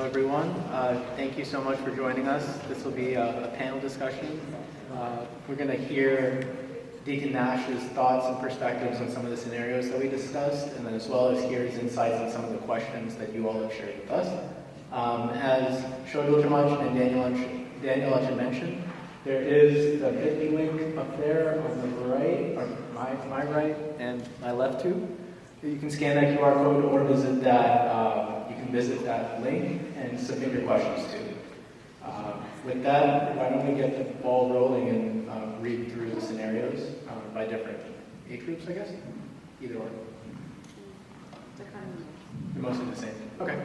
everyone. Thank you so much for joining us. This will be a panel discussion. We're going to hear Deacon Nash's thoughts and perspectives on some of the scenarios that we discussed, and then as well as hear his insights on some of the questions that you all have shared with us. As Shodo and Daniel had mentioned, there is the bit.ly link up there on the right, or my right and my left too. You can scan that QR code or visit that. You can visit that link and submit your questions too. With that, why don't we get the ball rolling and read through the scenarios by different age groups, I guess? Either or. They're mostly the same. Okay.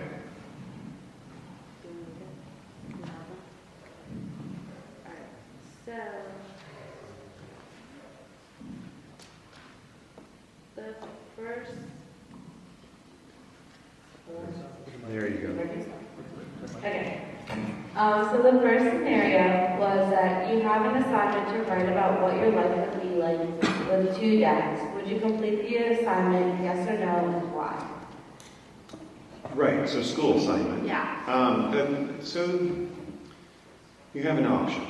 So, the first... There you go. Okay. So the first scenario was that you have an assignment to write about what your life would be like with 2 dads. Would you complete the assignment, yes or no, and why? Right, so school assignment. Yeah. So you have an option.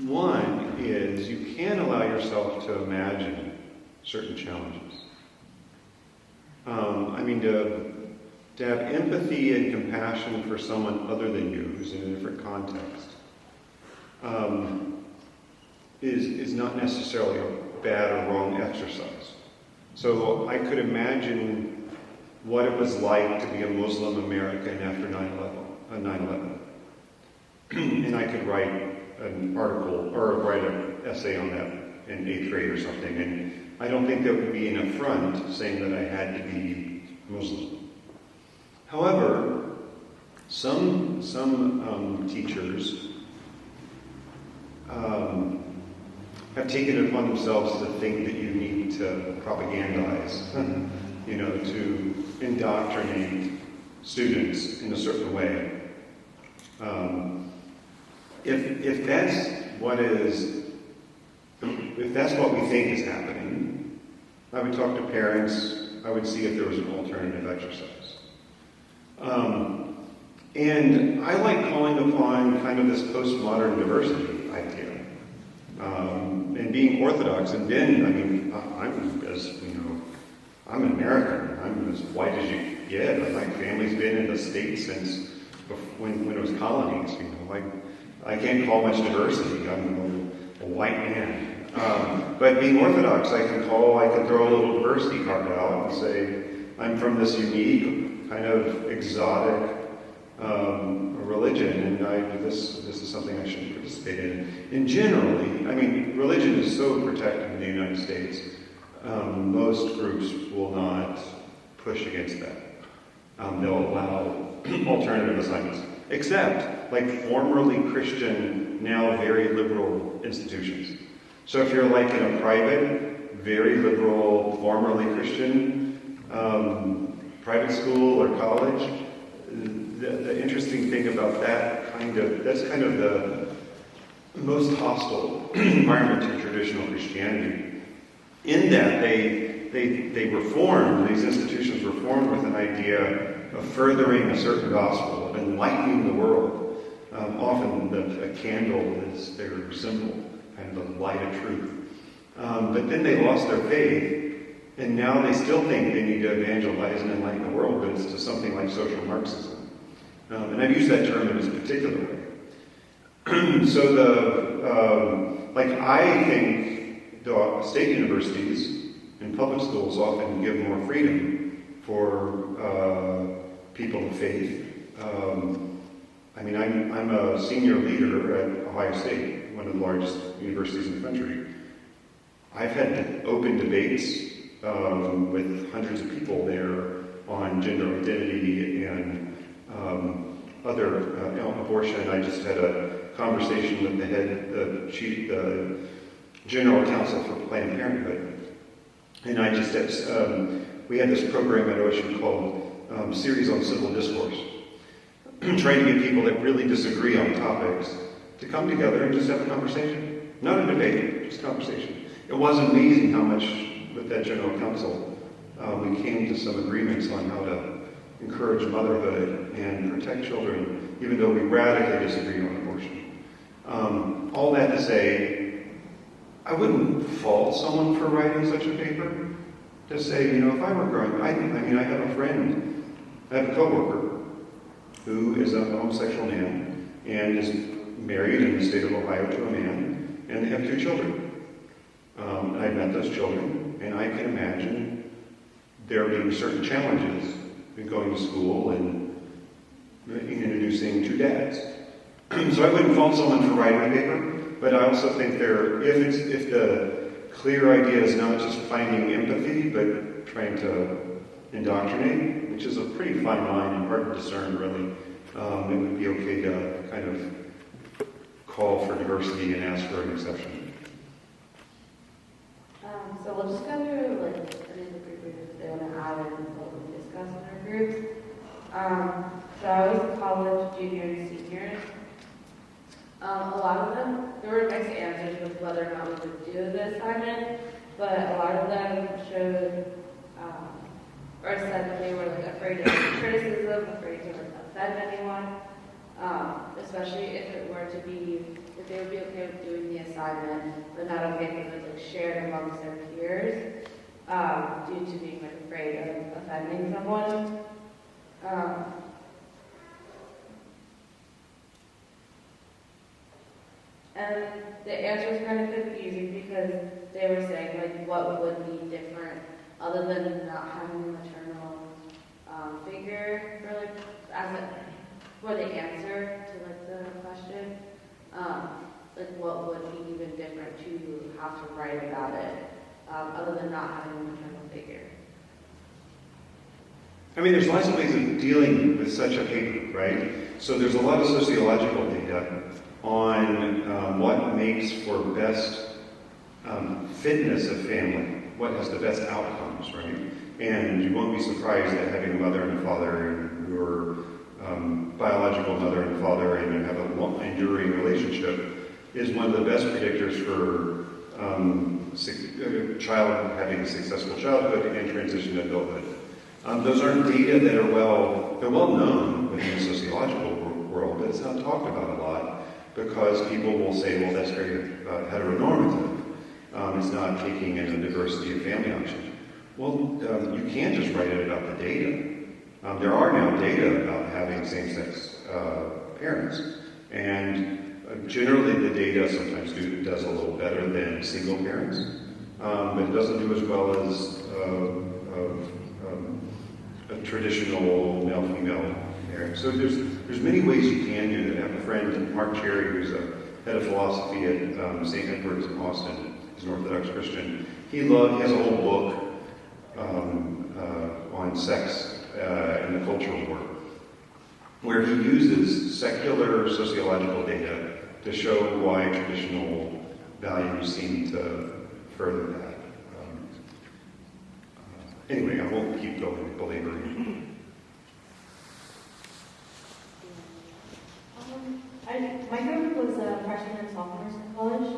One is you can allow yourself to imagine certain challenges. To have empathy and compassion for someone other than you, who's in a different context, is not necessarily a bad or wrong exercise. So I could imagine what it was like to be a Muslim American after 9/11. And I could write an article or write an essay on that in 8th grade or something. And I don't think that would be an affront saying that I had to be Muslim. However, some teachers have taken it upon themselves to think that you need to propagandize, to indoctrinate students in a certain way. If that's what we think is happening, I would talk to parents. I would see if there was an alternative exercise. And I like calling upon kind of this postmodern diversity idea. And being Orthodox, and then, I'm an American. I'm as white as you get. My family's been in the States since when it was colonies. I can't call much diversity. I'm a white man. But being Orthodox, I can throw a little diversity card out and say, I'm from this unique, kind of exotic religion, and this is something I should participate in. And generally, religion is so protected in the United States, most groups will not push against that. They'll allow alternative assignments, except formerly Christian, now very liberal institutions. So if you're in a private, very liberal, formerly Christian private school or college, the interesting thing about that's kind of the most hostile environment to traditional Christianity. In that they were formed, these institutions were formed with an idea of furthering a certain gospel, of enlightening the world. Often a candle is their symbol, kind of the light of truth. But then they lost their faith, and now they still think they need to evangelize and enlighten the world, but it's to something like social Marxism. And I've used that term in this particular way. So I think the state universities and public schools often give more freedom for people of faith. I'm a senior leader at Ohio State, one of the largest universities in the country. I've had open debates with hundreds of people there on gender identity and other abortion. I just had a conversation with the general counsel for Planned Parenthood, and we had this program at OSU called Series on Civil Discourse, trying to get people that really disagree on topics to come together and just have a conversation, not a debate, just a conversation. It was amazing how much with that general counsel we came to some agreements on how to encourage motherhood and protect children, even though we radically disagree on abortion. All that to say, I wouldn't fault someone for writing such a paper. To say, if I were growing, I have a friend, I have a coworker who is a homosexual man and is married in the state of Ohio to a man, and they have 2 children. I've met those children, and I can imagine there being certain challenges in going to school and introducing 2 dads. So I wouldn't fault someone for writing a paper, but I also think if the clear idea is not just finding empathy, but trying to indoctrinate, which is a pretty fine line and hard to discern, really, it would be okay to kind of call for diversity and ask for an exception. So we'll just go through any of the group readers if they want to add in what we discussed in our groups. So I was college juniors and seniors. A lot of them, there were mixed answers with whether or not we would do the assignment, but a lot of them showed or said that they were afraid of criticism, afraid to offend anyone, especially if it were to be, if they would be okay with doing the assignment, but not okay because it was shared amongst their peers, due to being afraid of offending someone. And the answer was kind of confusing because they were saying, what would be different other than not having a maternal figure for the answer to the question. What would be even different to have to write about it other than not having a maternal figure? There's lots of ways of dealing with such a paper, right? So there's a lot of sociological data on what makes for best fitness of family, what has the best outcomes, right? And you won't be surprised that having a mother and a father and your biological mother and father and have a long, enduring relationship is one of the best predictors for a child having a successful childhood and transition to adulthood. Those aren't data that are they're well known within the sociological world, but it's not talked about a lot because people will say, well, that's very heteronormative. It's not taking in a diversity of family options. Well, you can't just write it about the data. There are now data about having same-sex parents, and generally the data sometimes does a little better than single parents, but it doesn't do as well as a traditional male-female marriage. So there's many ways you can do that. I have a friend, Mark Cherry, who's a head of philosophy at St. Edward's in Austin. He's an Orthodox Christian. He has a whole book on sex in the cultural war, where he uses secular sociological data to show why traditional values seem to further that. Anyway, I won't keep going belaboring. My group was freshmen and sophomores in college.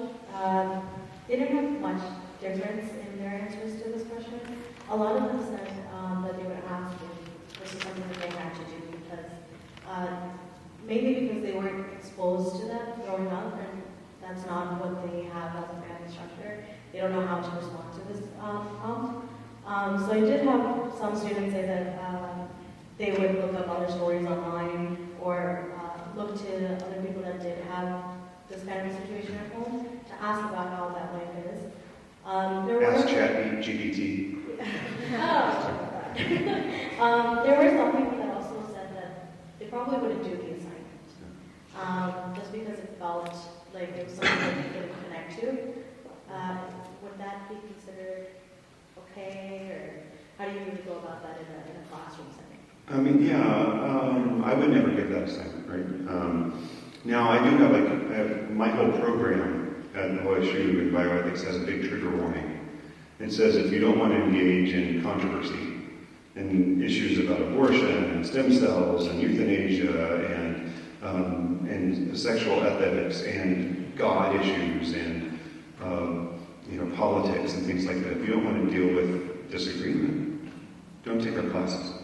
They didn't have much difference in their answers to this question. A lot of them said that they would ask if this is something that they had to do because maybe because they weren't exposed to that growing up, and that's not what they have as a family structure. They don't know how to respond to this prompt. So I did have some students say that they would look up other stories online or look to other people that did have this kind of situation at home to ask about how that life is. Ask ChatGPT. There were some people that also said that they probably wouldn't do the assignment just because it felt like it was something that they couldn't connect to. Would that be considered okay, or how do you really go about that in a classroom setting? I would never give that assignment, right? Now, I do have my whole program at OSU in bioethics has a big trigger warning. It says if you don't want to engage in controversy and issues about abortion and stem cells and euthanasia and sexual ethics and God issues and politics and things like that, if you don't want to deal with disagreement, don't take our classes.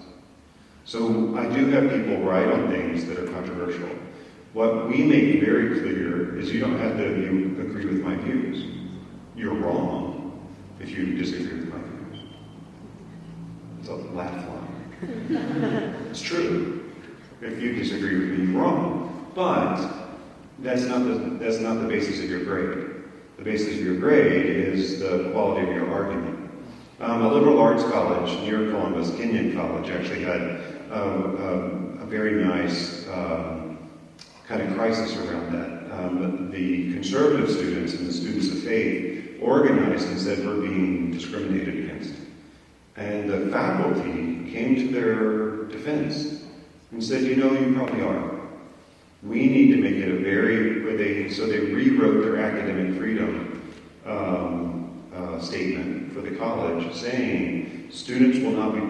So I do have people write on things that are controversial. What we make very clear is you don't have to agree with my views. You're wrong if you disagree with my views. It's a laugh line. It's true. If you disagree with me, you're wrong. But that's not the basis of your grade. The basis of your grade is the quality of your argument. A liberal arts college near Columbus, Kenyon College, actually had a very nice kind of crisis around that. The conservative students and the students of faith organized and said we're being discriminated against. And the faculty came to their defense and said, you probably are. We need to make it so they rewrote their academic freedom statement for the college, saying students will not be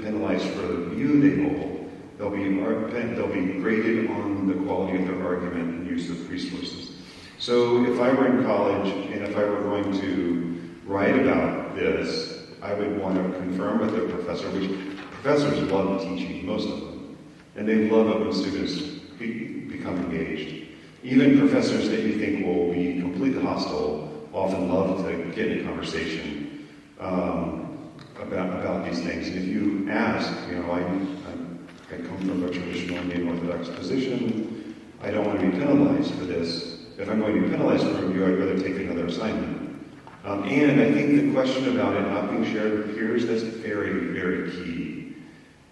penalized for the view they hold. They'll be graded on the quality of their argument and use of resources. So if I were in college and if I were going to write about this, I would want to confirm with the professor, which professors love teaching, most of them, and they love it when students become engaged. Even professors that you think will be completely hostile often love to get in a conversation about these things. And if you ask, I come from a traditional Indian Orthodox position, I don't want to be penalized for this. If I'm going to be penalized for a review, I'd rather take another assignment. And I think the question about it not being shared with peers, that's very, very key.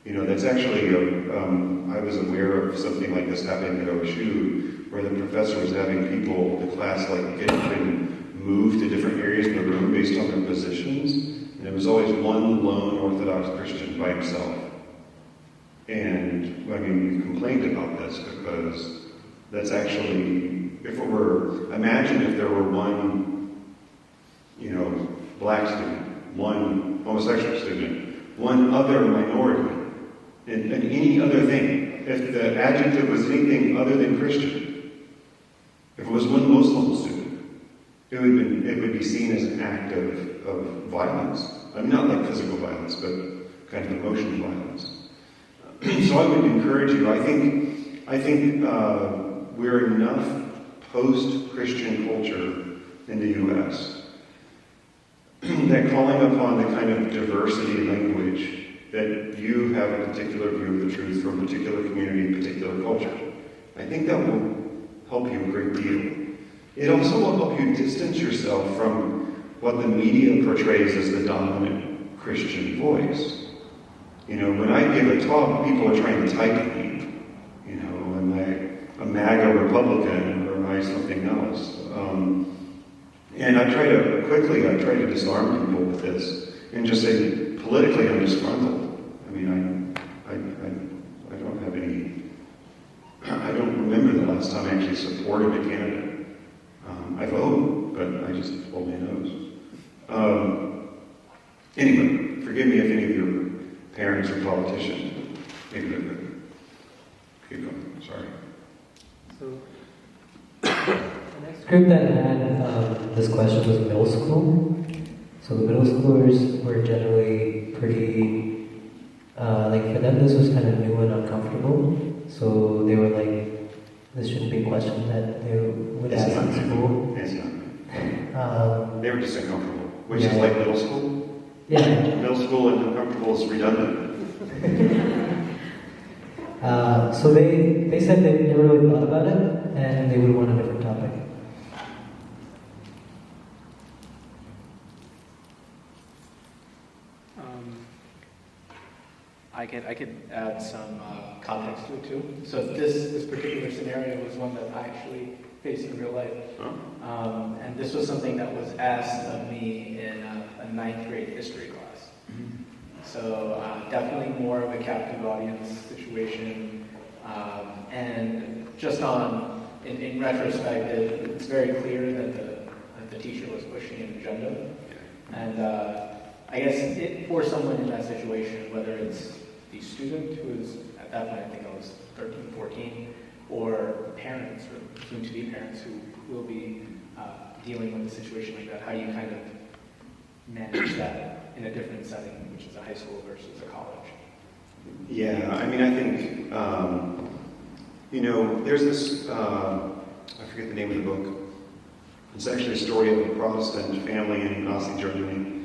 That's actually, I was aware of something like this happening at OSU, where the professor was having people, the class, get up and move to different areas in the room based on their positions. And it was always one lone Orthodox Christian by himself. And, we've complained about this because that's actually, imagine if there were one, black student, one homosexual student, one other minority, and any other thing. If the adjective was anything other than Christian, if it was one Muslim student, it would be seen as an act of violence. Not like physical violence, but kind of emotional violence. So I would encourage you. I think we're enough post-Christian culture in the U.S. that calling upon the kind of diversity language that you have a particular view of the truth from a particular community, particular culture, I think that will help you a great deal. It also will help you distance yourself from what the media portrays as the dominant Christian voice. When I give a talk, people are trying to type me. Am I a MAGA Republican or am I something else? And I try to disarm people with this and just say, politically, I'm disgruntled. I don't remember the last time I actually supported a candidate. I vote, but I just hold my nose. Anyway, forgive me if any of your parents are politicians. Maybe they're good. Keep going, sorry. So, the next group that had this question was middle school. So the middle schoolers were generally pretty, for them this was kind of new and uncomfortable. So they were like, this shouldn't be a question that they would ask in school. It's not. They were just uncomfortable, which is like middle school. Yeah. Middle school and uncomfortable is redundant. So they said they never really thought about it, and they would want a different topic. I could add some context to it too. So this particular scenario was one that I actually faced in real life. And this was something that was asked of me in a 9th grade history class. So definitely more of a captive audience situation. And just in retrospect, it's very clear that the teacher was pushing an agenda. And I guess for someone in that situation, whether it's the student who is, at that point I think I was 13, 14, or parents or soon-to-be parents who will be dealing with a situation like that, how do you kind of manage that in a different setting, which is a high school versus a college? Yeah, I mean, I think, there's this, I forget the name of the book. It's actually a story of a Protestant family in Nazi Germany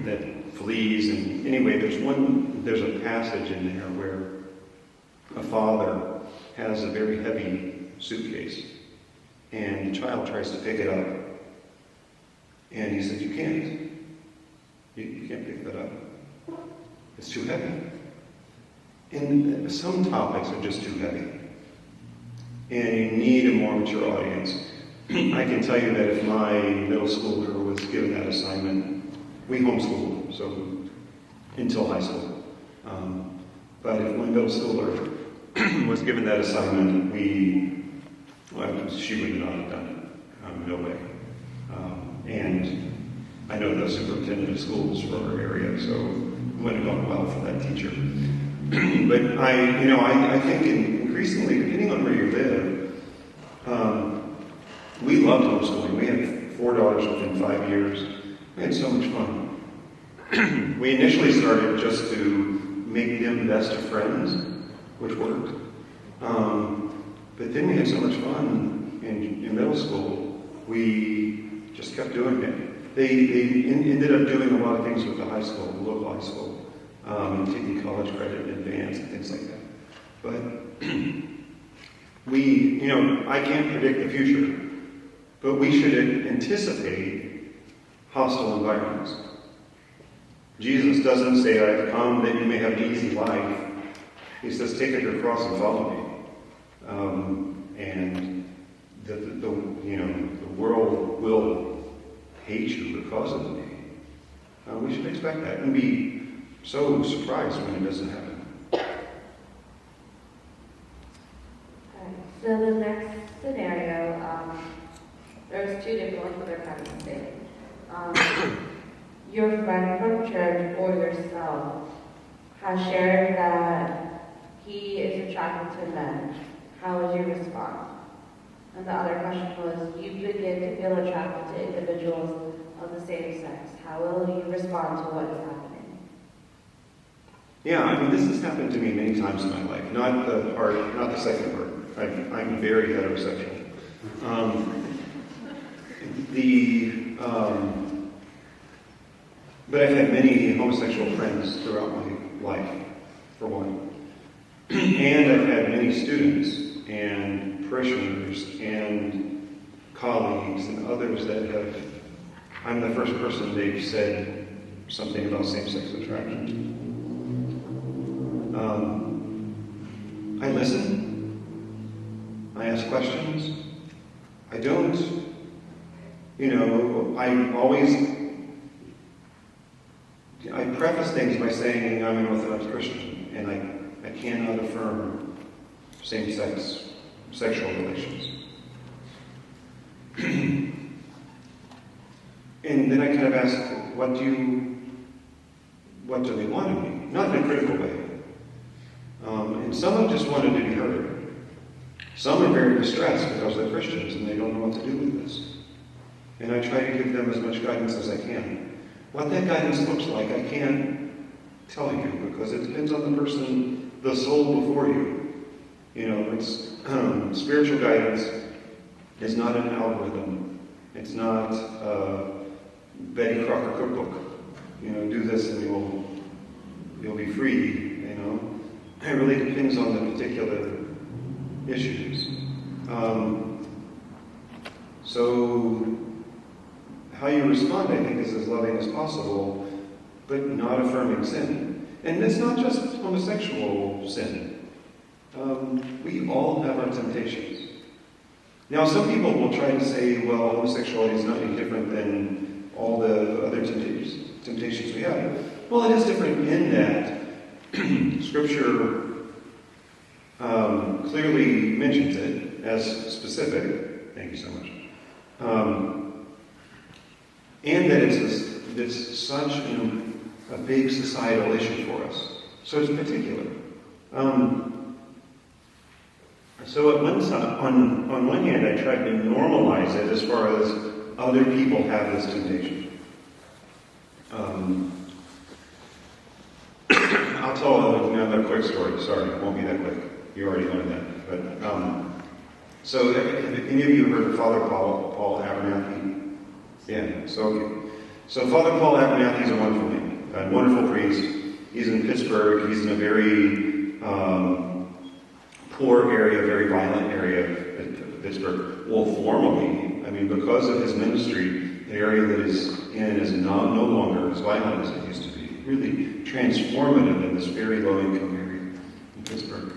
that flees. And anyway, there's a passage in there where a father has a very heavy suitcase, and the child tries to pick it up. And he says, you can't. You can't pick that up. It's too heavy. And some topics are just too heavy. And you need a more mature audience. I can tell you that if my middle schooler was given that assignment, we homeschooled, so until high school. But if my middle schooler was given that assignment, she would not have done it. No way. And I know the superintendent of schools for our area, so it wouldn't have gone well for that teacher. But I think increasingly, depending on where you live, we loved homeschooling. We had 4 daughters within 5 years. We had so much fun. We initially started just to make them best of friends, which worked. But then we had so much fun in middle school, we just kept doing it. They ended up doing a lot of things with the high school, the local high school, and taking college credit in advance and things like that. But I can't predict the future, but we should anticipate hostile environments. Jesus doesn't say, I've come that you may have an easy life. He says, take up your cross and follow me. And the world will hate you because of me. We should expect that and be so surprised when it doesn't happen. So the next scenario, there's two different ones, but they're kind of the same. Your friend from church or yourself has shared that he is attracted to men. How would you respond? And the other question was, you begin to feel attracted to individuals of the same sex. How will you respond to what is happening? Yeah, I mean, this has happened to me many times in my life. Not the second part. I'm very heterosexual. But I've had many homosexual friends throughout my life, for one. And I've had many students and parishioners and colleagues and others that I'm the first person they've said something about same-sex attraction. I listen. I ask questions. I don't, I preface things by saying I'm an Orthodox Christian, and I cannot affirm same-sex sexual relations. And then I kind of ask, what do they want of me? Not in a critical way. And some have just wanted to be heard. Some are very distressed because they're Christians and they don't know what to do with this. And I try to give them as much guidance as I can. What that guidance looks like, I can't tell you because it depends on the person, the soul before you. It's spiritual guidance is not an algorithm. It's not Betty Crocker cookbook. Do this and you'll be free. It really depends on the particular issues. So how you respond, I think, is as loving as possible, but not affirming sin. And it's not just homosexual sin. We all have our temptations. Now, some people will try to say, well, homosexuality is not any different than all the other temptations we have. Well, it is different in that Scripture clearly mentions it as specific. Thank you so much. And that it's such a big societal issue for us. So it's particular. So on one hand, I tried to normalize it as far as other people have this temptation. I'll tell another quick story. Sorry, it won't be that quick. You already learned that. But so, have any of you heard of Father Paul Abernathy? Yeah. So Father Paul Abernathy is a wonderful man, a wonderful priest. He's in Pittsburgh. He's in a very poor area, very violent area of Pittsburgh. Well, formally, I mean, because of his ministry, the area that is in is no longer as violent as it used to be. Really transformative in this very low-income area in Pittsburgh.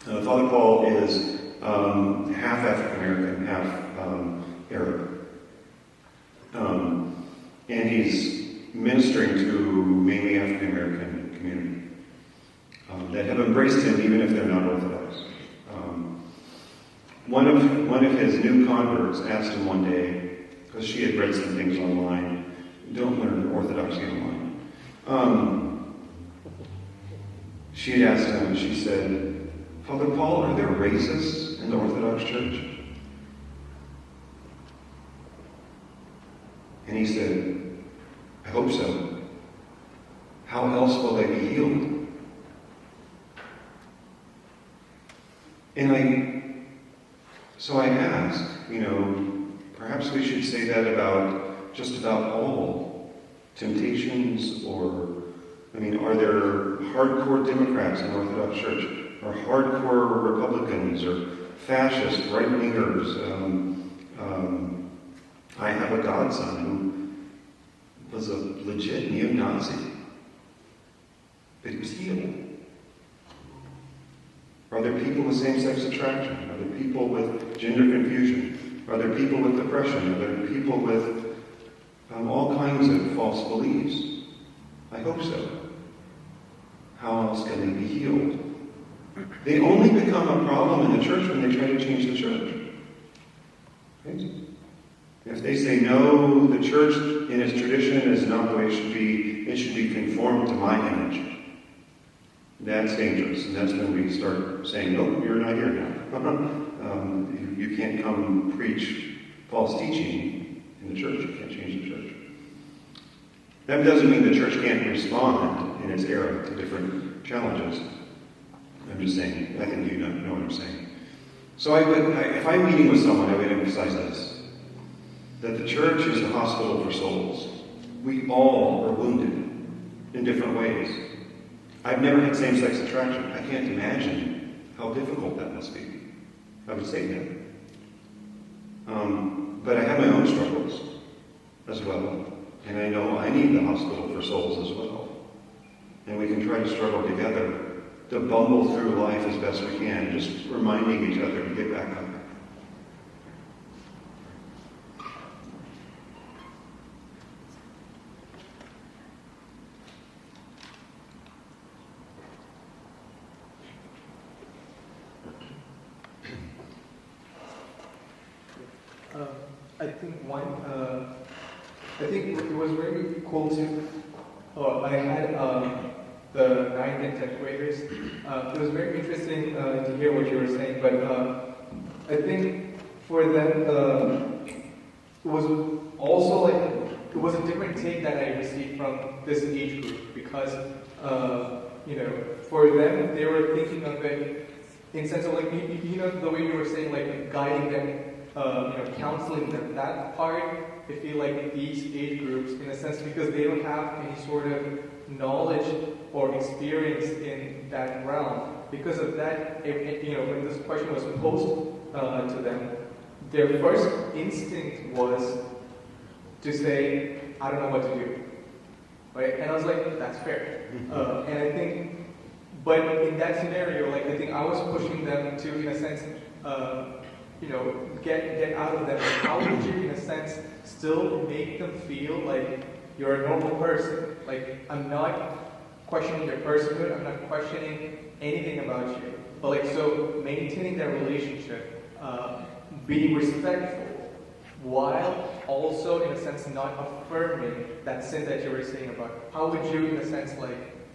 Father Paul is half African-American, half Arab. And he's ministering to mainly African-American community that have embraced him even if they're not Orthodox. One of his new converts asked him one day, because she had read some things online, don't learn Orthodoxy online. She had asked him, and she said, Father Paul, are there racists in the Orthodox Church? And he said, I hope so. How else will they be healed? And so I asked, perhaps we should say that about just about all temptations, or, are there hardcore Democrats in the Orthodox Church, or hardcore Republicans, or fascists, right-wingers? I have a godson who was a legit neo-Nazi, but he was healed. Are there people with same-sex attraction? Are there people with gender confusion? Are there people with depression? Are there people with all kinds of false beliefs? I hope so. How else can they be healed? They only become a problem in the church when they try to change the church. Right? If they say, no, the church in its tradition is not the way it should be conformed to my image, that's dangerous. And that's when we start saying, nope, you're not here now. You can't come preach false teaching in the church. You can't change the church. That doesn't mean the church can't respond in its era to different challenges. I'm just saying, I think you know what I'm saying. So if I'm meeting with someone, I would emphasize this. That the church is the hospital for souls. We all are wounded in different ways. I've never had same-sex attraction. I can't imagine how difficult that must be. I would say that. But I have my own struggles as well. And I know I need the hospital for souls as well. And we can try to struggle together to bumble through life as best we can, just reminding each other to get back up. I think it was very cool too. I had the 9th and 10th graders. It was very interesting to hear what you were saying, but I think for them, it was also it was a different take that I received from this age group, because, for them, they were thinking of it in sense of the way you were saying, guiding them, counseling them. That part, I feel like these age groups, in a sense, because they don't have any sort of knowledge or experience in that realm. Because of that, when this question was posed to them, their first instinct was to say, I don't know what to do. Right? And I was like, that's fair. And I think, but in that scenario, I think I was pushing them to, in a sense, get out of them. How would you, in a sense, still make them feel like you're a normal person? I'm not questioning their personhood, I'm not questioning anything about you. But so maintaining that relationship, being respectful, while also, in a sense, not affirming that sin that you were saying about. How would you, in a sense,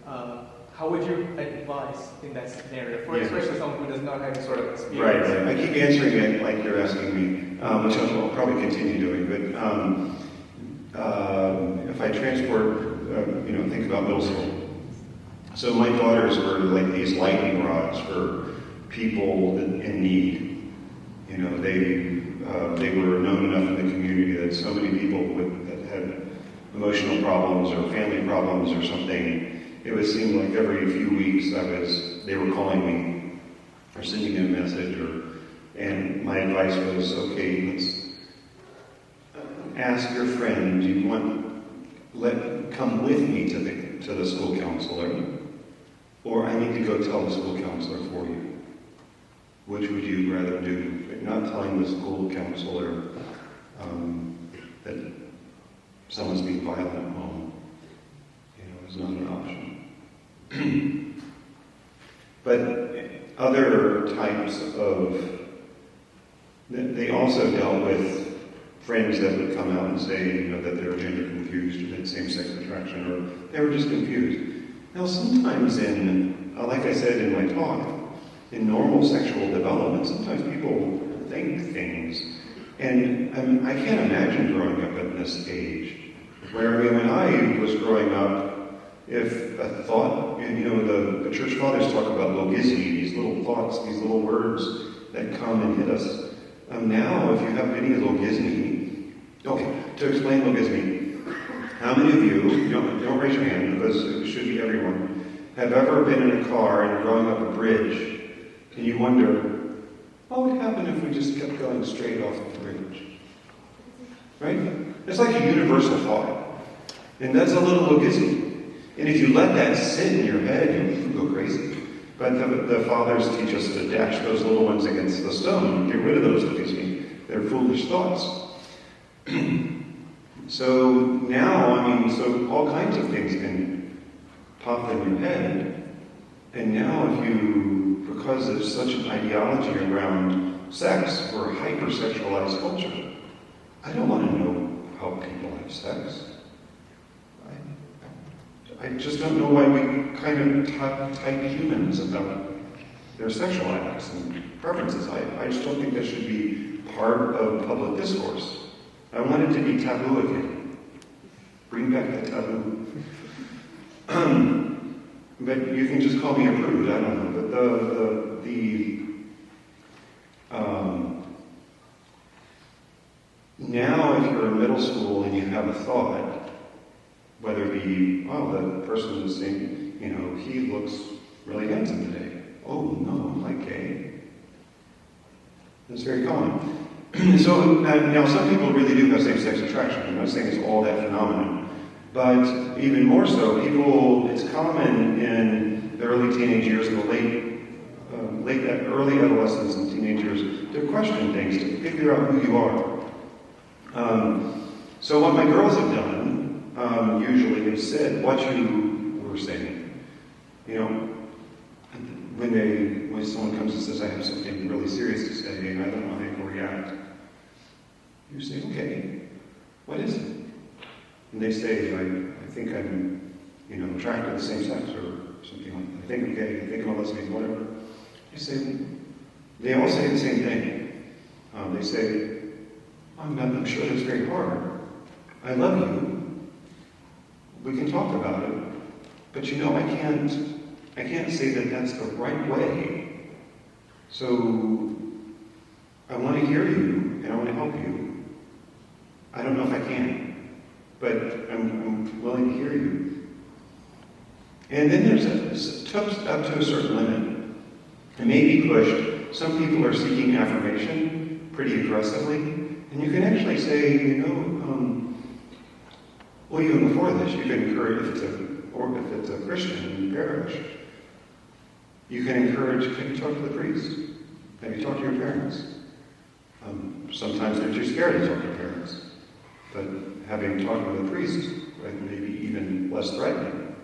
how would you advise in that scenario, for especially someone who does not have any sort of experience? Right. I keep answering it like you're asking me, which I'll probably continue doing. But if I transport, think about middle school. So my daughters were like these lightning rods for people in need. You know, they were known enough in the community that so many people that had emotional problems or family problems or something, it would seem like every few weeks they were calling me or sending me a message, and my advice was, okay, let's ask your friend, do you want come with me to the school counselor, or I need to go tell the school counselor for you? Which would you rather do? Not telling the school counselor that someone's being violent at home, is not an option. But other types they also dealt with friends that would come out and say, that they were gender confused or had same-sex attraction, or they were just confused. Now, sometimes like I said in my talk, in normal sexual development, sometimes people think things. And I can't imagine growing up at this age, where when I was growing up, if a thought, the church fathers talk about logismy, these little thoughts, these little words that come and hit us. Now, if you have any logismy, okay, to explain logismy, how many of you, don't raise your hand because it should be everyone, have ever been in a car and going up a bridge and you wonder, what would happen if we just kept going straight off the bridge? Right? It's like a universal thought. And that's a little logismy. And if you let that sit in your head, you can go crazy. But the fathers teach us to dash those little ones against the stone, get rid of those logismy. They're foolish thoughts. So now, so all kinds of things can pop in your head. And now because there's such an ideology around sex, we're a hypersexualized culture. I don't want to know how people have sex. I just don't know why we kind of type humans about their sexual acts and preferences. I just don't think that should be part of public discourse. I want it to be taboo again. Bring back the taboo. But you can just call me a prude, I don't know. But now if you're in middle school and you have a thought, whether it be, the person is saying, he looks really handsome today. Oh, no, I'm like gay. That's very common. So, now some people really do have same-sex attraction. I'm not saying it's all that phenomenon. But even more so, it's common in the early teenage years and the early adolescence and teenage years to question things, to figure out who you are. So what my girls have done, usually they've said what you were saying. When someone comes and says, I have something really serious to say, and I don't know how you can react, you say, okay, what is it? And they say, I think I'm, attracted to the same sex or something like that. I think I'm gay, I think I'm a lesbian, whatever. They all say the same thing. They say, I'm sure that's very hard. I love you. We can talk about it. But I can't say that that's the right way. So I want to hear you and I want to help you. I don't know if I can, but I'm willing to hear you. And then there's up to a certain limit. It may be pushed. Some people are seeking affirmation pretty aggressively, and you can actually say, even before this, you can encourage, if it's a Christian parish, you can encourage, have you talked to the priest? Have you talked to your parents? Sometimes they're too scared to talk to parents. But having talked with a priest, right, maybe even less threatening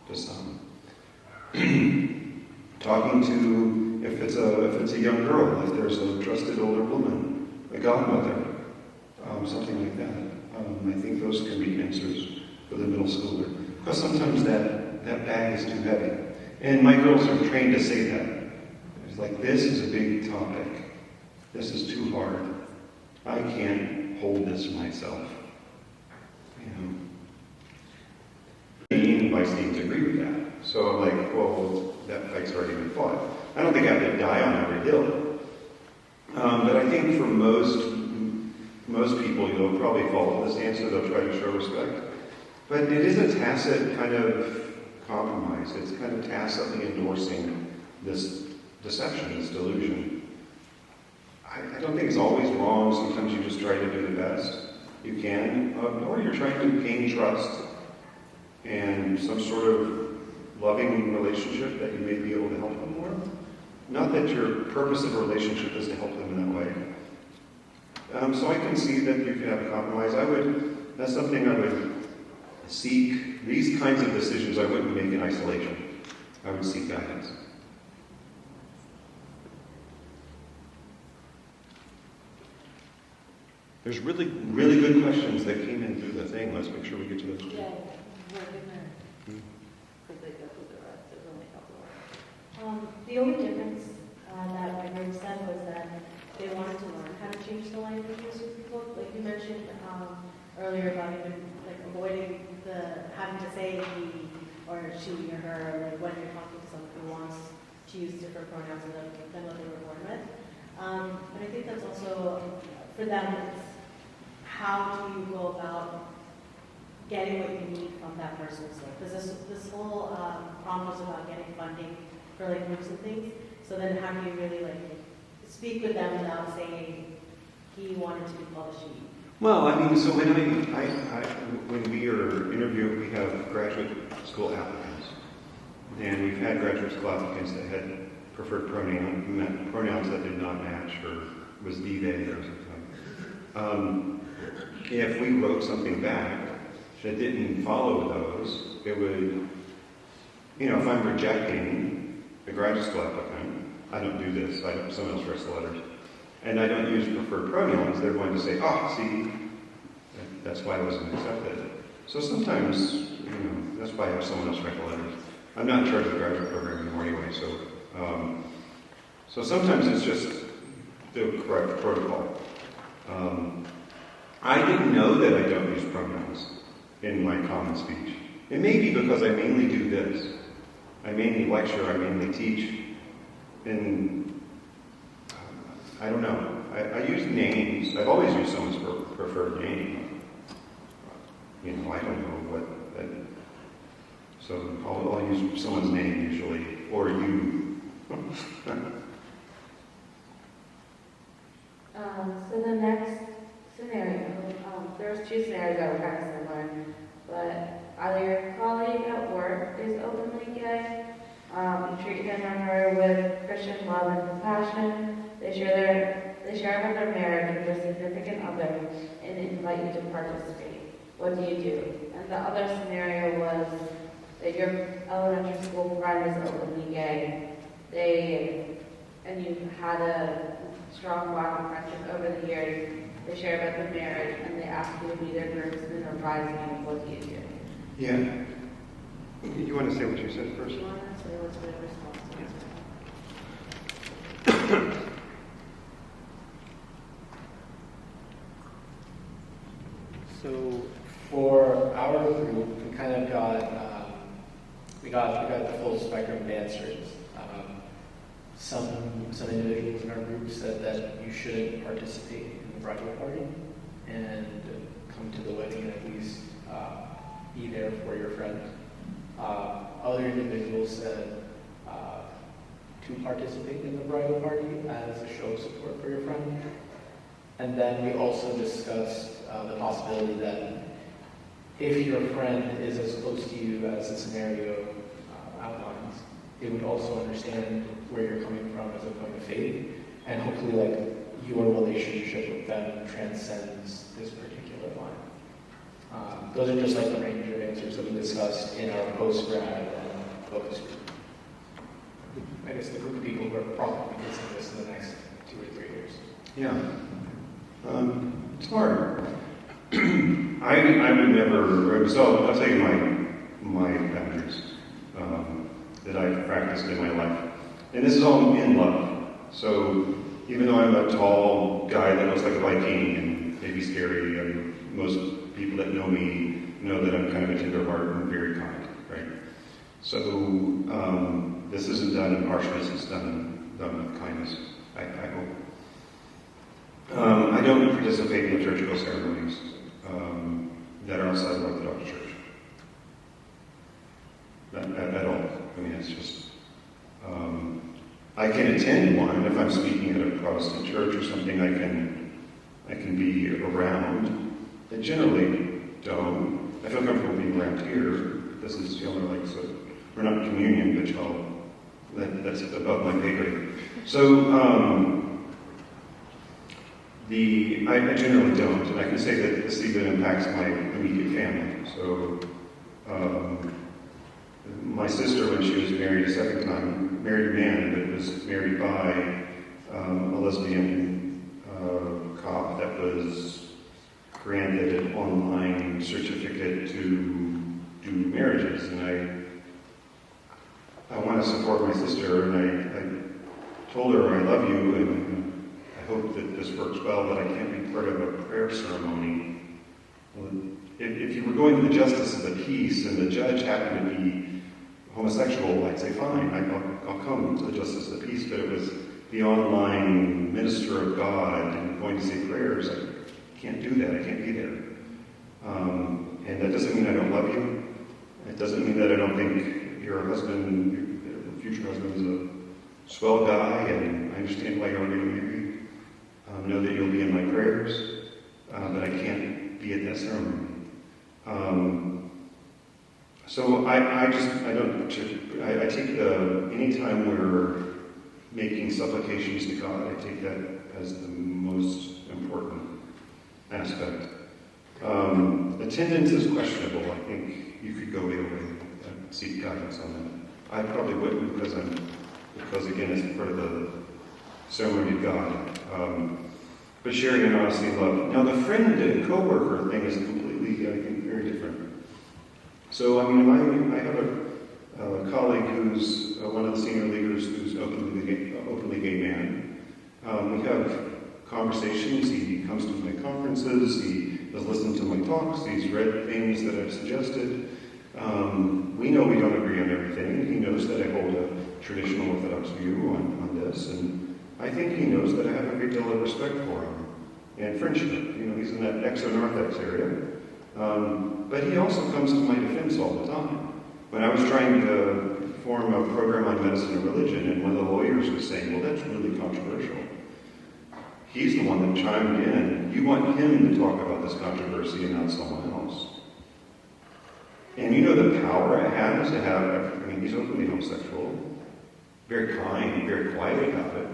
to some. Talking to, if it's a young girl, if there's a trusted older woman, a godmother, something like that. I think those can be answers for the middle schooler. Because sometimes that bag is too heavy. And my girls are trained to say that. It's like, this is a big topic. This is too hard. I can't hold this myself. The Vice deans agree with that. So I'm like, well, that fight's already been fought. I don't think I have to die on every hill. But I think for most people, they'll probably follow this answer. They'll try to show respect. But it is a tacit kind of compromise. It's kind of tacitly endorsing this deception, this delusion. I don't think it's always wrong. Sometimes you just try to do the best you can, or you're trying to gain trust and some sort of loving relationship that you may be able to help them more. Not that your purpose of a relationship is to help them in that way. So I can see that you can have a compromise. That's something I would seek. These kinds of decisions I wouldn't make in isolation. I would seek guidance. There's really, really good questions that came in through the thing. Let's make sure we get to those. Yeah, we're gonna quickly go through the rest. There's only a couple. The only difference that my group said was that they wanted to learn how to change the languages with people. Like you mentioned earlier about even like avoiding having to say he or she or her, like when you're talking to someone who wants to use different pronouns than what they were born with. But I think that's also for them. It's how do you go about getting what you need from that person? Because this whole prompt was about getting funding for like groups and things. So then how do you really like speak with them without saying he wanted to be called a she? Well, I mean, so when we are interviewing, we have graduate school applicants. And we've had graduate school applicants that had preferred pronouns that did not match or was they or something. If we wrote something back that didn't follow those, it would, if I'm rejecting a graduate school applicant, I don't do this, someone else writes the letters, and I don't use preferred pronouns, they're going to say, see, that's why I wasn't accepted. So sometimes, that's why I have someone else write the letters. I'm not in charge of the graduate program anymore anyway, so sometimes it's just the correct protocol. I didn't know that I don't use pronouns in my common speech. It may be because I mainly do this. I mainly lecture, I mainly teach, and I don't know. I use names. I've always used someone's preferred name. I don't know what. So I'll use someone's name usually, or you. So the next scenario, there's two scenarios that were kind of similar, but either your colleague at work is openly gay, you treat him or her with Christian love and compassion, they share about their marriage with their significant other, and invite you to participate. What do you do? And the other scenario was that your elementary school friend is openly gay, and you've had a strong bond of friendship over the years. They share about their marriage, and they ask you to be their groomsman or bridesmaid. What do you do? Yeah. You want to say what you said first? Do you want to say what's the response? So for our group, we kind of got the full spectrum of answers. Some individuals in our group said that you shouldn't participate in the bridal party and come to the wedding and at least be there for your friend. Other individuals said to participate in the bridal party as a show of support for your friend. And then we also discussed the possibility that if your friend is as close to you as the scenario outlines, they would also understand where you're coming from as a point of faith, and hopefully your relationship with them transcends this particular line. Those are just the range of answers that we discussed in our post-grad and focus group. I guess the group of people who are probably facing this in the next 2 or 3 years. Yeah. It's hard. I would never, so I'll tell you my boundaries that I've practiced in my life. And this is all in love. So even though I'm a tall guy that looks like a Viking and maybe scary, most people that know me know that I'm kind of a tender heart and very kind, right? So this isn't done in harshness, it's done with kindness, I hope. I don't participate in liturgical ceremonies that are outside of Orthodox Church. At all. I mean, it's just... I can attend one if I'm speaking at a Protestant church or something. I can be around. I generally don't. I feel comfortable being around here. This is, like, so we're not communion, but that's above my pay grade. So I generally don't, and I can say that this even impacts my immediate family. So my sister, when she was married a second time, married a man that was married by a lesbian cop that was granted an online certificate to do marriages, and I want to support my sister, and I told her I love you, and I hope that this works well, but I can't be part of a prayer ceremony. If you were going to the justice of the peace and the judge happened to be homosexual, I'd say fine, I'll come to the justice of the peace, but it was the online minister of God and going to say prayers. I can't do that, I can't be there. And that doesn't mean I don't love you. It doesn't mean that I don't think your husband, your future husband, is a swell guy, and I understand why you're getting married. Know that you'll be in my prayers, but I can't be at that ceremony. So I take anytime we're making supplications to God, I take that as the most important aspect. Attendance is questionable. I think you could go either way and seek guidance on that. I probably wouldn't because again, it's part of the ceremony of God. But sharing and honesty and love. Now, the friend and co-worker thing is completely, I think, very different. So, I mean, I have a colleague who's one of the senior leaders who's openly gay man. We have conversations. He comes to my conferences. He has listened to my talks. He's read things that I've suggested. We know we don't agree on everything. He knows that I hold a traditional Orthodox view on this, and I think he knows that I have a great deal of respect for him and friendship. He's in that exo-narthex area. But he also comes to my defense all the time. When I was trying to form a program on medicine and religion, and one of the lawyers was saying, well, that's really controversial. He's the one that chimed in. You want him to talk about this controversy and not someone else. And the power it has to have, he's openly homosexual, very kind, very quiet about it.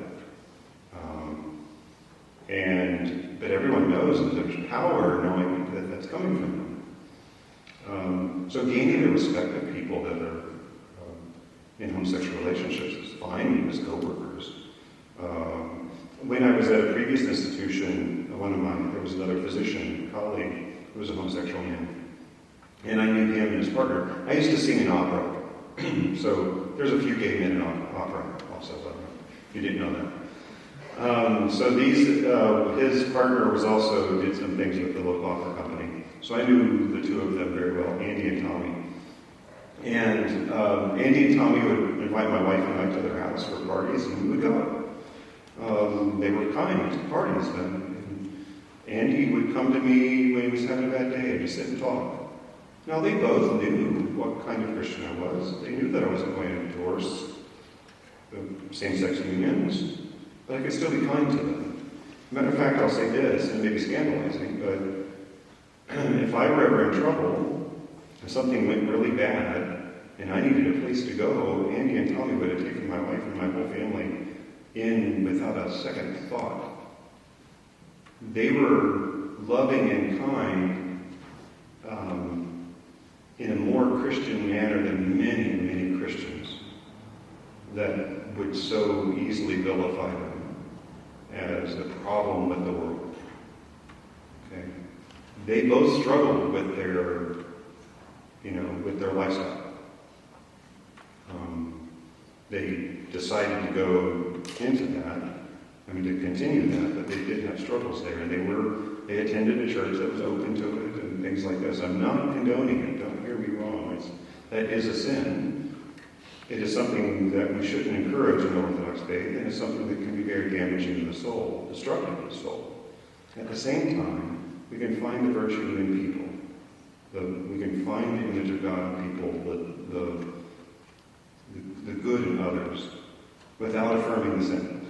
But everyone knows that there's power knowing that that's coming from him. So gaining the respect of people that are in homosexual relationships is fine as co-workers. When I was at a previous institution, there was another physician colleague who was a homosexual man. And I knew him and his partner. I used to sing in opera. So there's a few gay men in opera also. I don't know if you didn't know that. His partner did some things with the local opera company. So I knew the two of them very well, Andy and Tommy. And Andy and Tommy would invite my wife and I to their house for parties, and we would go. They were kind to parties. And Andy would come to me when he was having a bad day and just sit and talk. Now, they both knew what kind of Christian I was. They knew that I wasn't going to endorse same-sex unions, but I could still be kind to them. Matter of fact, I'll say this, and it may be scandalizing, but if I were ever in trouble, if something went really bad, and I needed a place to go, Andy and Tommy would have taken my wife and my whole family in without a second thought. They were loving and kind in a more Christian manner than many, many Christians that would so easily vilify them as a problem with the world. Okay? They both struggled with their lifestyle. They decided to go into that, to continue that, but they did have struggles there, and they attended a church that was open to it and things like this. I'm not condoning it, don't hear me wrong. That is a sin, It is something that we shouldn't encourage in Orthodox faith, and it's something that can be very damaging to the soul, destructive to the soul. At the same time, we can find the virtue in people. We can find the image of God in people, the good in others, without affirming the sin.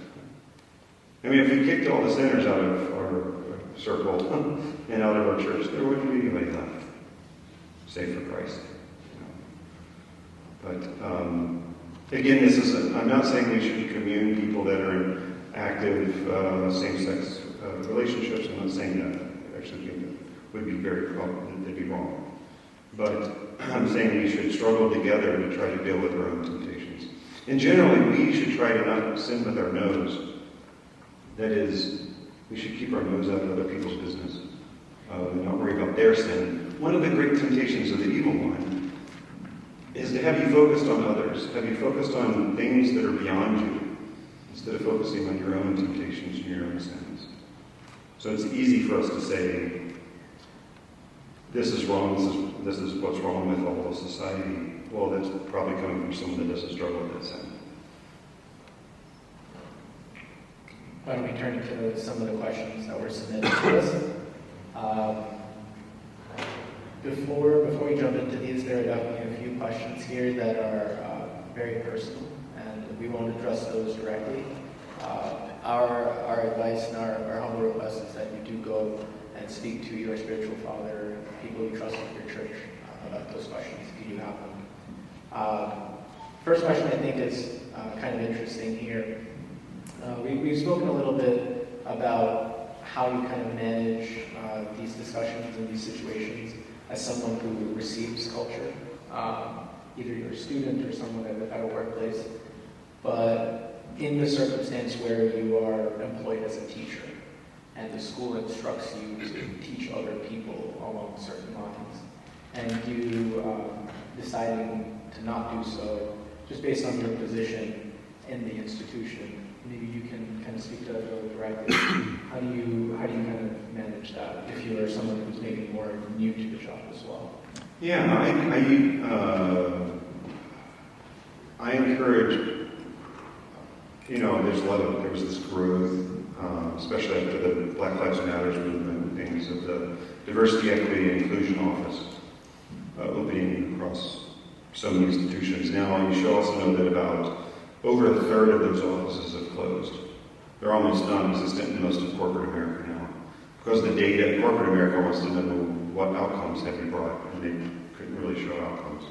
I mean, if we kicked all the sinners out of our circle and out of our church, there wouldn't be anybody left, save for Christ. But again, I'm not saying we should commune people that are in active same-sex relationships. I'm not saying that. I actually think that would be that'd be wrong. But I'm saying we should struggle together to try to deal with our own temptations. And generally, we should try to not sin with our nose. That is, we should keep our nose out of other people's business and not worry about their sin. One of the great temptations of the evil one is to have you focused on others, have you focused on things that are beyond you, instead of focusing on your own temptations and your own sins. So it's easy for us to say, this is wrong, this is what's wrong with all of society. Well, that's probably coming from someone that doesn't struggle with that sin. Why don't we turn to some of the questions that were submitted to us? Before we jump into these, there are definitely a few questions here that are very personal, and we won't address those directly. Our advice and our humble request is that you do go and speak to your spiritual father, people you trust in your church, about those questions if you do have them. First question I think is kind of interesting here. We've spoken a little bit about how you kind of manage these discussions and these situations as someone who receives culture, either you're a student or someone at a workplace, but in the circumstance where you are employed as a teacher and the school instructs you to teach other people along certain lines, and you deciding to not do so just based on your position in the institution. Maybe you can kind of speak to that directly. How do you kind of manage that if you are someone who's maybe more new to the job as well? Yeah, I encourage, there was this growth, especially after the Black Lives Matter movement and things, of the Diversity, Equity, and Inclusion Office opening across so many institutions. Now, you should also know that about over a third of those offices have closed. They're almost non-existent in most of corporate America now. Because the data, corporate America wants to know what outcomes have you brought, and they couldn't really show outcomes.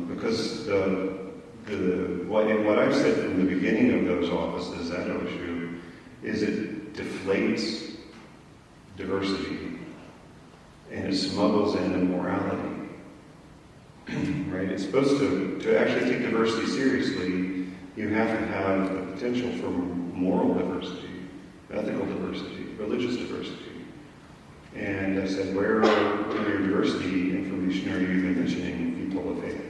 Because what I've said from the beginning of those offices at OSU is it deflates diversity and it smuggles in immorality. Right? It's supposed to actually take diversity seriously, you have to have the potential for moral diversity, ethical diversity, religious diversity. And I said, where in your diversity information are you even mentioning people of faith?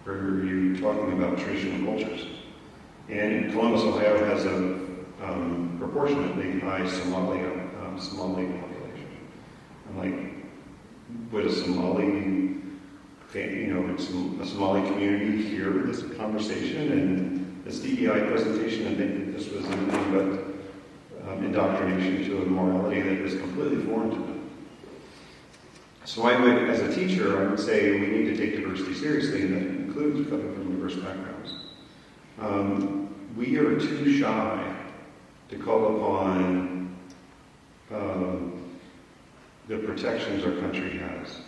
Or are you talking about traditional cultures? And Columbus, Ohio has a proportionately high Somali population. I'm like, would a Somali a Somali community hear this conversation and this DEI presentation and think that this was anything but indoctrination to a morality that is completely foreign to them? So as a teacher, I would say we need to take diversity seriously, and that includes coming from diverse backgrounds. We are too shy to call upon the protections our country has.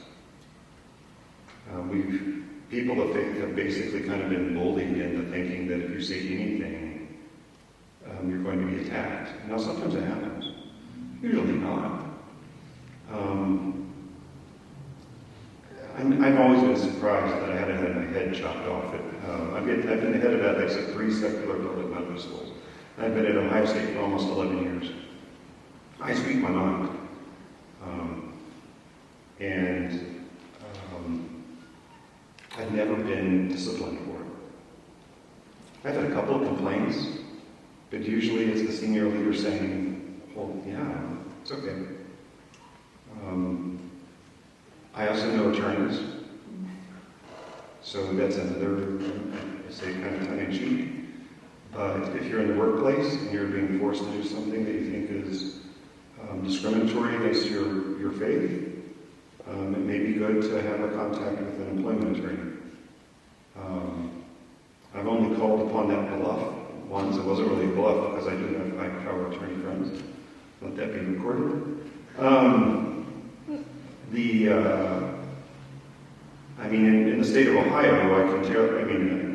People of faith have basically kind of been bullied into thinking that if you say anything, you're going to be attacked. Now, sometimes it happens. Usually not. I've always been surprised that I hadn't had my head chopped off. I've been the head of ethics at 3 secular public medical schools. I've been at Ohio State for almost 11 years. I speak my mind. I've never been disciplined for it. I've had a couple of complaints, but usually it's the senior leader saying, well, yeah, it's okay. I also know attorneys. So that's another, I say, kind of tongue-in-cheek. But if you're in the workplace and you're being forced to do something that you think is discriminatory against your faith, it may be good to have a contact with an employment attorney. I've only called upon that bluff once. It wasn't really a bluff because I do have high power attorney friends. Let that be recorded. In the state of Ohio, I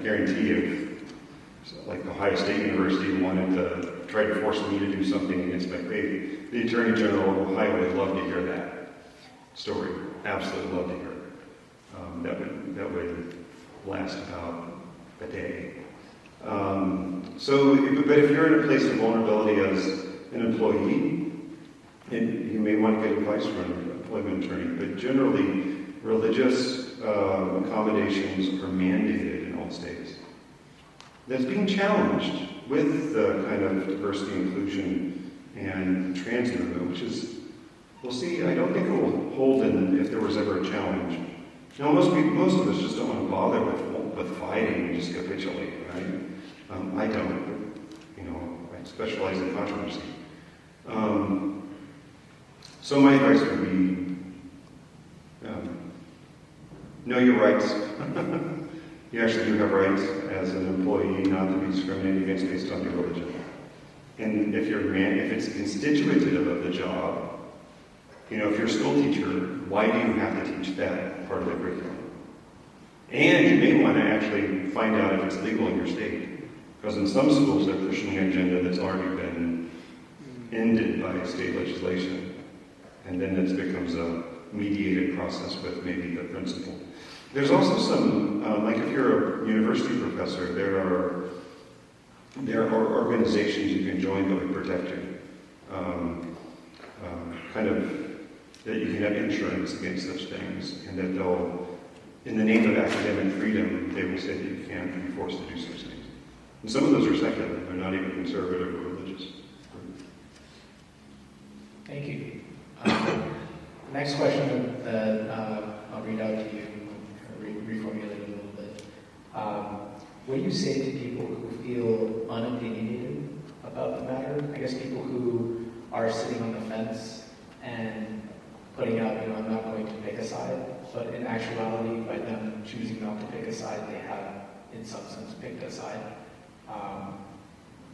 guarantee you, like Ohio State University wanted to try to force me to do something against my faith. The Attorney General of Ohio would love to hear that story. Absolutely love to hear it. That would last about a day. But if you're in a place of vulnerability as an employee, you may want to get advice from an employment attorney. But generally, religious accommodations are mandated in all states. That's being challenged with the kind of diversity, inclusion, and trans movement, which is, we'll see, I don't think it will hold in if there was ever a challenge. Now, most of us just don't want to bother with fighting and just capitulate, right? I don't, I specialize in controversy. So my advice would be, know your rights. You actually do have rights as an employee not to be discriminated against based on your religion. And if it's constitutive of the job, if you're a school teacher, why do you have to teach that part of the curriculum? And you may want to actually find out if it's legal in your state. Because in some schools, they're pushing an agenda that's already been ended by state legislation. And then it becomes a mediated process with maybe the principal. There's also some, like if you're a university professor, there are organizations you can join that would protect you. That you can have insurance against such things, and that they'll, in the name of academic freedom, they will say that you can't be forced to do such things. And some of those are secular; they're not even conservative or religious. Thank you. The next question that I'll read out to you, reformulate a little bit. What do you say to people who feel unopinionated about the matter? I guess people who are sitting on the fence and putting out, I'm not going to pick a side, but in actuality, by them choosing not to pick a side, they have, in some sense, picked a side.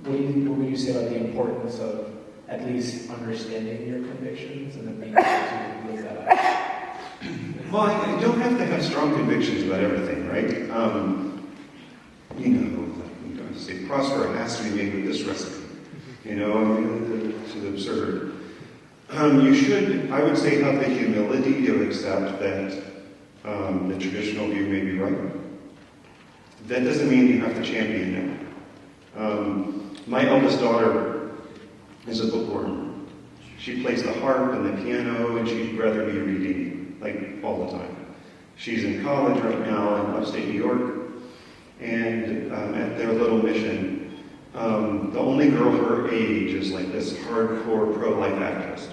What would you say about the importance of at least understanding your convictions and then being able to look that up? Well, you don't have to have strong convictions about everything, right? To say prosper has to be made with this recipe. It's absurd. You should, I would say, have the humility to accept that the traditional view may be right. That doesn't mean you have to champion it. My eldest daughter is a bookworm. She plays the harp and the piano, and she'd rather be reading, like, all the time. She's in college right now in upstate New York, and at their little mission, the only girl her age is like this hardcore pro-life activist.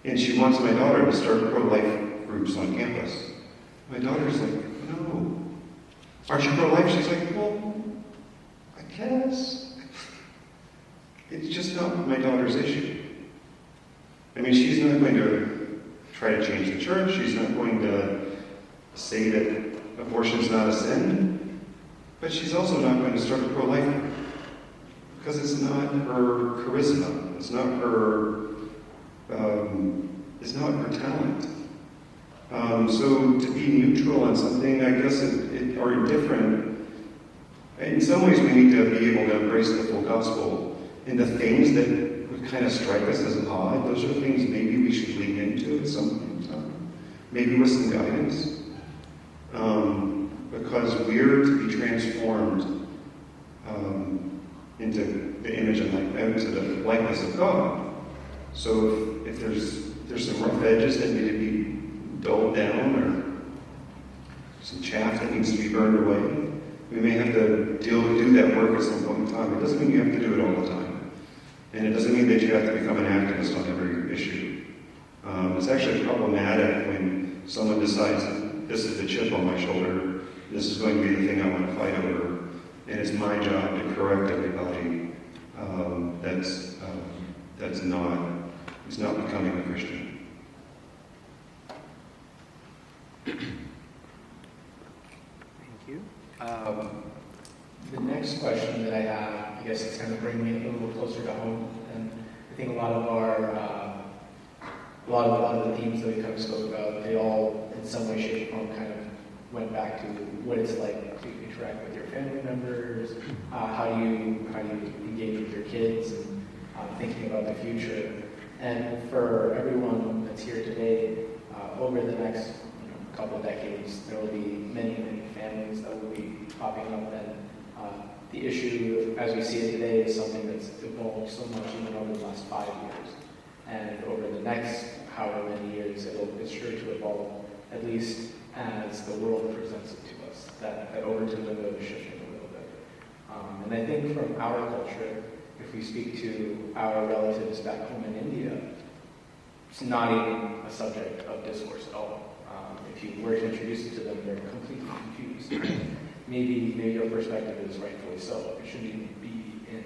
And she wants my daughter to start pro-life groups on campus. My daughter's like, no. Aren't you pro-life? She's like, well, I guess. It's just not my daughter's issue. She's not going to try to change the church. She's not going to say that abortion's not a sin. But she's also not going to start a pro-life group. Because it's not her charisma. It's not her talent. So to be neutral on something, I guess, or indifferent, in some ways we need to be able to embrace the full gospel. And the things that would kind of strike us as odd, those are things maybe we should lean into at some point in time. Maybe with some guidance. Because we're to be transformed into the image and into the likeness of God. So if there's some rough edges that need to be dulled down, or some chaff that needs to be burned away, we may have to do that work at some point in time. It doesn't mean you have to do it all the time. And it doesn't mean that you have to become an activist on every issue. It's actually problematic when someone decides that this is the chip on my shoulder this is going to be the thing I want to fight over, and it's my job to correct everybody that's not becoming a Christian. Thank you. The next question that I have, I guess it's kind of bringing it a little closer to home, and I think a lot of the themes that we kind of spoke about, they all, in some way, shape, or form, kind of went back to what it's like to interact with your family members, how do you engage with your kids, and thinking about the future. And for everyone that's here today, over the next couple of decades, there will be many, many families that will be popping up, and the issue, as we see it today, is something that's evolved so much even over the last 5 years. And over the next however many years, it's sure to evolve, at least as the world presents it to us, that Overton window is shifting a little bit. And I think from our culture, if we speak to our relatives back home in India, it's not even a subject of discourse at all. If you were to introduce it to them, they're completely confused. Maybe your perspective is rightfully so. It shouldn't even be in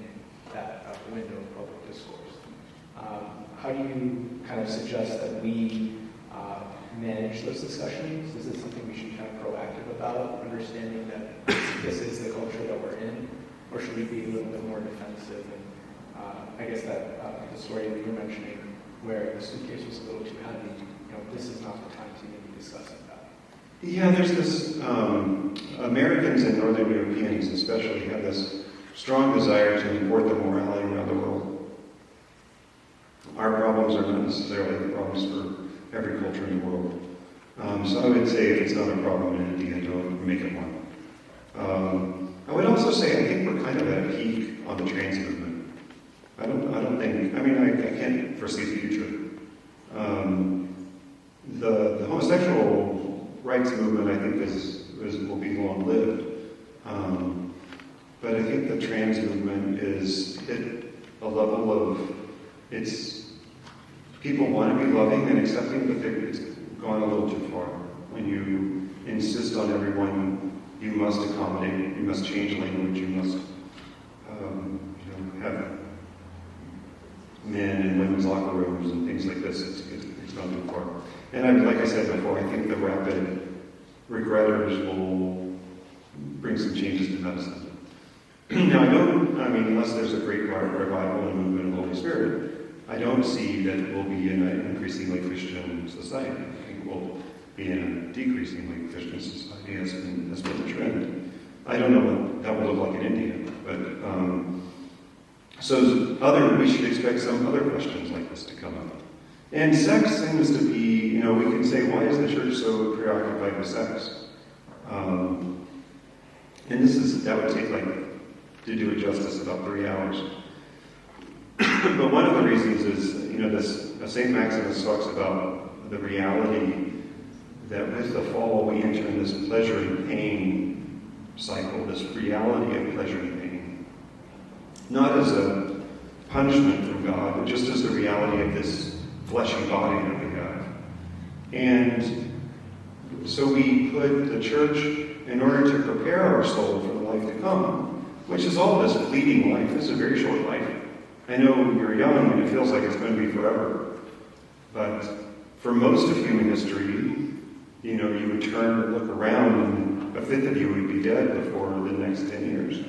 that window of public discourse. How do you kind of suggest that we manage those discussions? Is it something we should be kind of proactive about, understanding that this is the culture that we're in? Or should we be a little bit more defensive? And I guess that the story that you were mentioning, where the suitcase was a little too heavy, this is not the time to maybe discuss that. Yeah, there's this, Americans and Northern Europeans especially have this strong desire to import the morality around the world. Our problems are not necessarily the problems for every culture in the world. So I would say if it's not a problem in India, don't make it one. I would also say I think we're kind of at a peak on the trans movement. I can't foresee the future. The homosexual rights movement, I think, will be long-lived. But I think the trans movement is at a level of, people want to be loving and accepting, but it's gone a little too far. When you insist on everyone, you must accommodate, you must change language, you must have men in women's locker rooms and things like this, it's gone too far. And like I said before, I think the rapid regretters will bring some changes to medicine. Now, unless there's a great revival and movement of the Holy Spirit, I don't see that we'll be in an increasingly Christian society. I think we'll be in a decreasingly Christian society as been the trend. I don't know what that will look like in India, but we should expect some other questions like this to come up. And sex seems to be, we can say, why is the church so preoccupied with sex? And that would take to do it justice, about 3 hours. But one of the reasons is, St. Maximus talks about the reality that with the fall we enter in this pleasure and pain cycle, this reality of pleasure and pain. Not as a punishment from God, but just as the reality of this fleshy body that we have. And so we put the church, in order to prepare our soul for the life to come, which is all this fleeting life. This is a very short life. I know you're young and it feels like it's going to be forever. But for most of human history, you would turn and look around and a fifth of you would be dead before the next 10 years.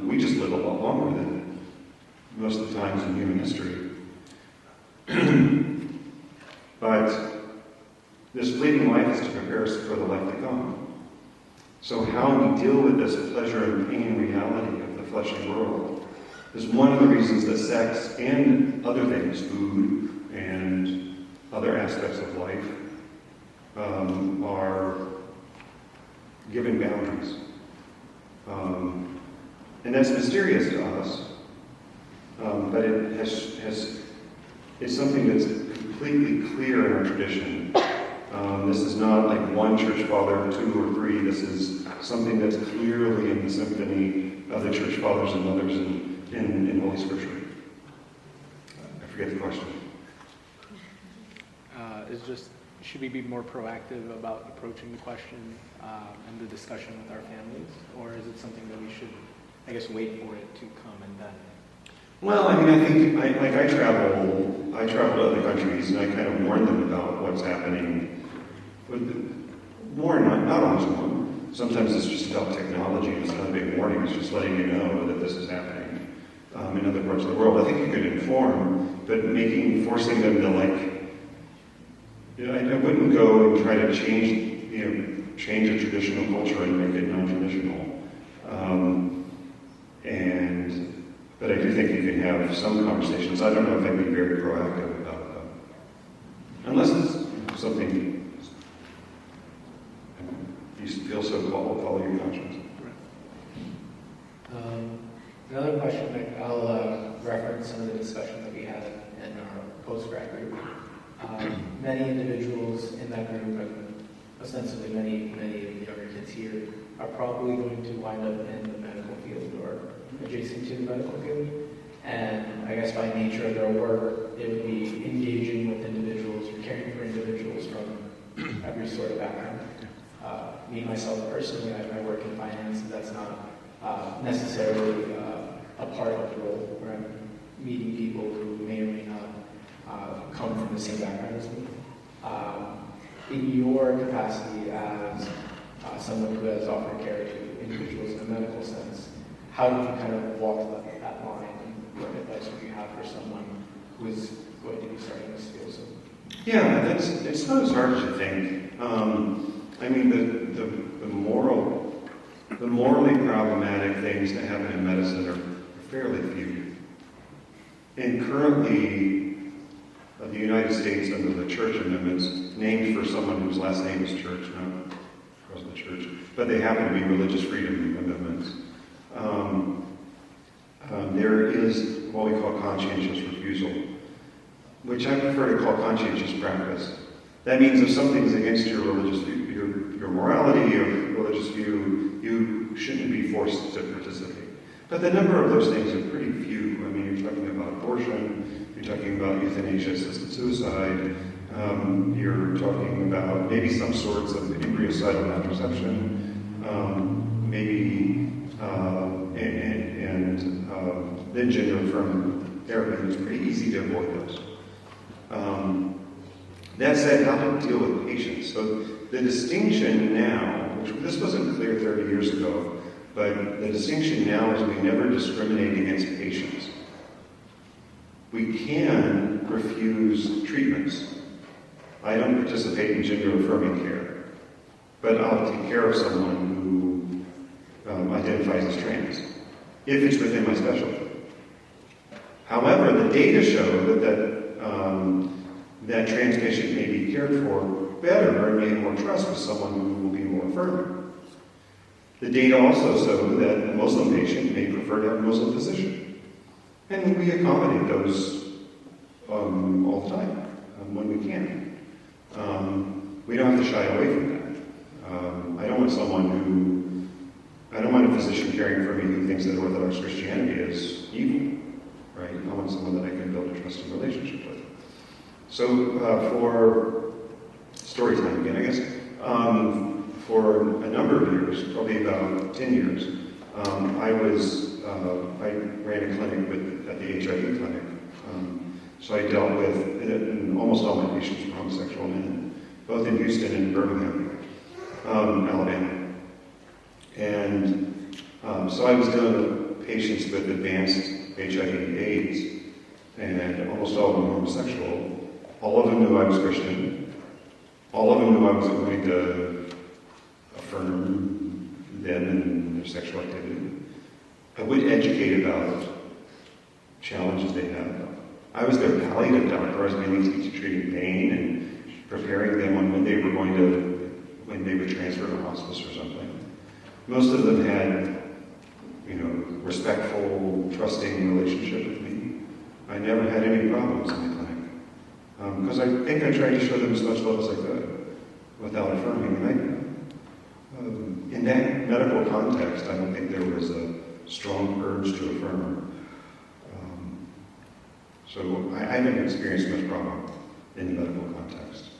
We just live a lot longer than most of the times in human history. But this fleeting life is to prepare us for the life to come. So how we deal with this pleasure and pain reality of the fleshly world is one of the reasons that sex and other things, food and other aspects of life, are given boundaries. And that's mysterious to us, but it's something that's completely clear in our tradition. This is not like one church father, 2 or 3. This is something that's clearly in the symphony of the church fathers and mothers in Holy Scripture. I forget the question. Should we be more proactive about approaching the question and the discussion with our families? Or is it something that we should, I guess, wait for it to come and then? Well, I mean, I think, I travel to other countries, and I kind of warn them about what's happening. Not always warn. Sometimes it's just about technology. It's not a big warning. It's just letting you know that this is happening in other parts of the world. I think you could inform, but forcing them to I wouldn't go and try to change a traditional culture and make it non-traditional. But I do think you can have some conversations. I don't know if I'd be very proactive about them. Unless it's something you feel so called, follow your conscience. Another question, I'll reference some of the discussion that we had in our post-grad group. Many individuals in that group, and ostensibly many of the younger kids here, are probably going to wind up in the medical field or adjacent to the medical field. And I guess by nature of their work, it would be engaging with individuals or caring for individuals from every sort of background. Me, myself, personally, I work in finance, and that's not necessarily a part of the role where I'm meeting people who may or may not come from the same background as me. In your capacity as someone who has offered care to individuals in a medical sense, how do you kind of walk that line, and what advice would you have for someone who is going to be starting this field soon? Yeah, it's not as hard as you think. I mean, the morally problematic things that happen in medicine are fairly few. And currently, the United States, under the Church amendments, named for someone whose last name is Church, not because of the Church, but they happen to be religious freedom amendments. There is what we call conscientious refusal, which I prefer to call conscientious practice. That means if something's against your religious view, your morality, your religious view, you shouldn't be forced to participate. But the number of those things are pretty few. I mean, you're talking about abortion, you're talking about euthanasia, assisted suicide, you're talking about maybe some sorts of embryocidal contraception, then gender-affirming therapy. It's pretty easy to avoid those. That said, how to deal with patients. So the distinction now, which this wasn't clear 30 years ago, but the distinction now is we never discriminate against patients. We can refuse treatments. I don't participate in gender-affirming care, but I'll take care of someone who identifies as trans, if it's within my specialty. However, the data show that trans patient may be cared for better and may have more trust with someone who will be more affirming. The data also show that a Muslim patient may prefer to have a Muslim physician. And we accommodate those all the time when we can. We don't have to shy away from that. I don't want a physician caring for me who thinks that Orthodox Christianity is evil, right? I want someone that I can build a trusting relationship with. So for story time again, I guess, for a number of years, probably about 10 years, I ran a clinic at the HIV clinic. So I dealt with, and almost all my patients were homosexual men, both in Houston and Birmingham, Alabama. And so I was dealing with patients with advanced HIV/AIDS, and almost all of them were homosexual. All of them knew I was Christian. All of them knew I was going to affirm them and their sexual activity. I would educate about challenges they have. I was their palliative doctor. I was mainly treating pain and preparing them on when they would transfer to hospice or something. Most of them had, respectful, trusting relationship with me. I never had any problems in the clinic. Because I think I tried to show them as much love as I could without affirming. And in that medical context, I don't think there was a strong urge to affirm. So I haven't experienced much problem in the medical context.